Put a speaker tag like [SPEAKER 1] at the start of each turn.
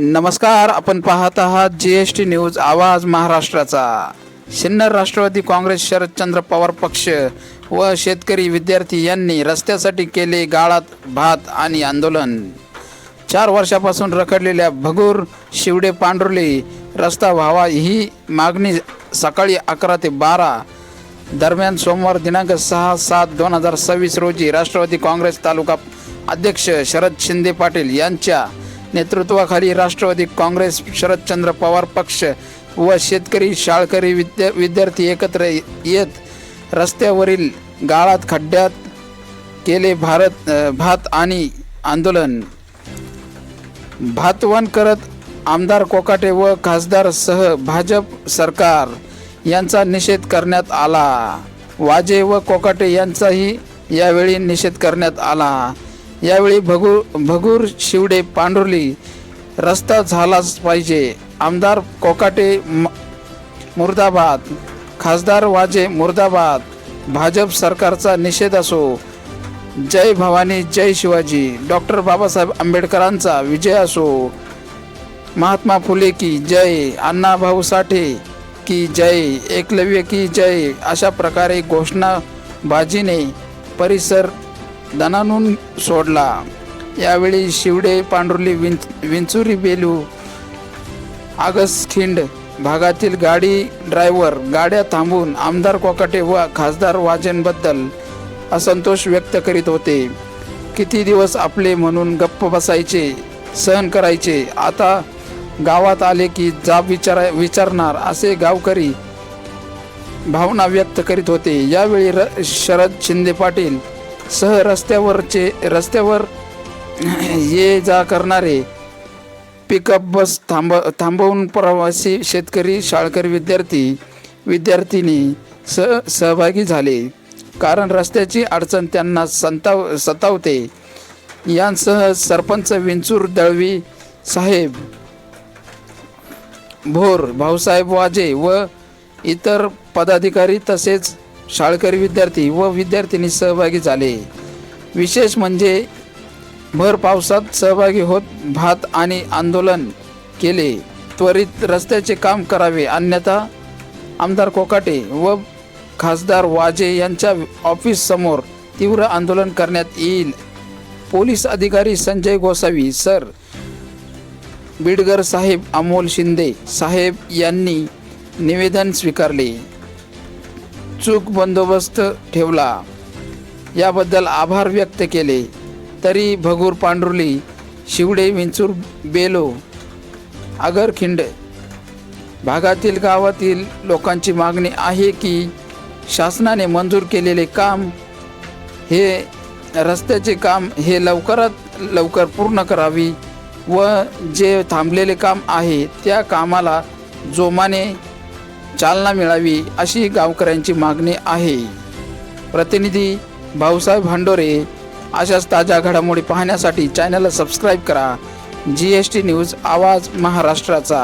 [SPEAKER 1] नमस्कार, आपण पाहत आहात GST न्यूज आवाज महाराष्ट्राचा। सिन्नर राष्ट्रवादी काँग्रेस शरदचंद्र पवार पक्ष व शेतकरी विद्यार्थी यांनी रस्त्यासाठी केले गाळात भात आणि आंदोलन। 4 वर्षापासून रखडलेल्या भगूर शिवडे पांढुर्ली रस्ता व्हावा ही मागणी सकाळी 11 ते 12 दरम्यान सोमवार दिनांक 6/7/2026 रोजी राष्ट्रवादी काँग्रेस तालुका अध्यक्ष शरद शिंदे पाटील यांच्या नेतृत्वाखाली राष्ट्रवादी काँग्रेस शरदचंद्र पवार पक्ष व शेतकरी शाळकरी विद्यार्थी एकत्र येत रस्त्यावरील गाळात खड्ड्यात केले भात आणि आंदोलन। भातवण करत आमदार कोकाटे व खासदार भाजप सरकार यांचा निषेध करण्यात आला। वाजे व कोकाटे यांचाही यावेळी निषेध करण्यात आला। यावेळी भगूर शिवडे पांढुर्ली रस्ता झालाच पाहिजे। आमदार कोकाटे मुर्दाबाद, खासदार वाजे मुर्दाबाद, भाजप सरकारचा निषेध असो। जय भवानी जय शिवाजी, डॉक्टर बाबासाहेब आंबेडकरांचा विजय असो। महात्मा फुले की जय, अण्णाभाऊ साठे की जय, एकलव्य की जय अशा प्रकारे घोषणाबाजीने परिसर दणाणून सोडला। यावेळी शिवडे पांढुर्ली विंचुरी बेलू आगसखिंड भागातील गाडी ड्रायव्हर गाड्या थांबवून आमदार कोकाटे व खासदार वाजेंबद्दल असंतोष व्यक्त करीत होते। किती दिवस आपले म्हणून गप्प बसायचे, सहन करायचे, आता गावात आले की जाब विचारणार असे गावकरी भावना व्यक्त करीत होते। यावेळी शरद शिंदे पाटील सह रस्त्यावर ये जा करणारे पिकअप बस थांबवून प्रवासी शेतकरी शाळकरी विद्यार्थिनी सहभागी झाले, कारण रस्त्याची अडचण त्यांना सतावते। यांसह सरपंच विंचूर दळवी साहेब भोर, भाऊसाहेब वाजे व इतर पदाधिकारी तसेच शाळकरी विद्यार्थी व विद्यार्थिनी सहभागी झाले। विशेष म्हणजे भर पावसात सहभागी होत भात आणि आंदोलन केले। त्वरित रस्त्याचे काम करावे, अन्यथा आमदार कोकाटे व खासदार वाजे यांच्या ऑफिस समोर तीव्र आंदोलन करण्यात येईल। पोलीस अधिकारी संजय गोसावी सर, बिडगर साहेब, अमोल शिंदे साहेब यांनी निवेदन स्वीकारले। चूक बंदोबस्त ठेवला याबद्दल आभार व्यक्त केले। तरी भगूर पांढुर्ली शिवडे विंचूर बेलो आगरखिंड भागातील गावातील लोकांची मागणी आहे की शासनाने मंजूर केलेले काम हे रस्त्याचे काम हे लवकरात लवकर पूर्ण करावी व जे थांबलेले काम आहे त्या कामाला जोमाने चालना मिळावी अशी गावकऱ्यांची मागणी आहे। प्रतिनिधी भाऊसाहेब हांडोरे। अशाच ताज्या घडामोडी पाहण्यासाठी चॅनलला सबस्क्राईब करा। GST न्यूज आवाज महाराष्ट्राचा।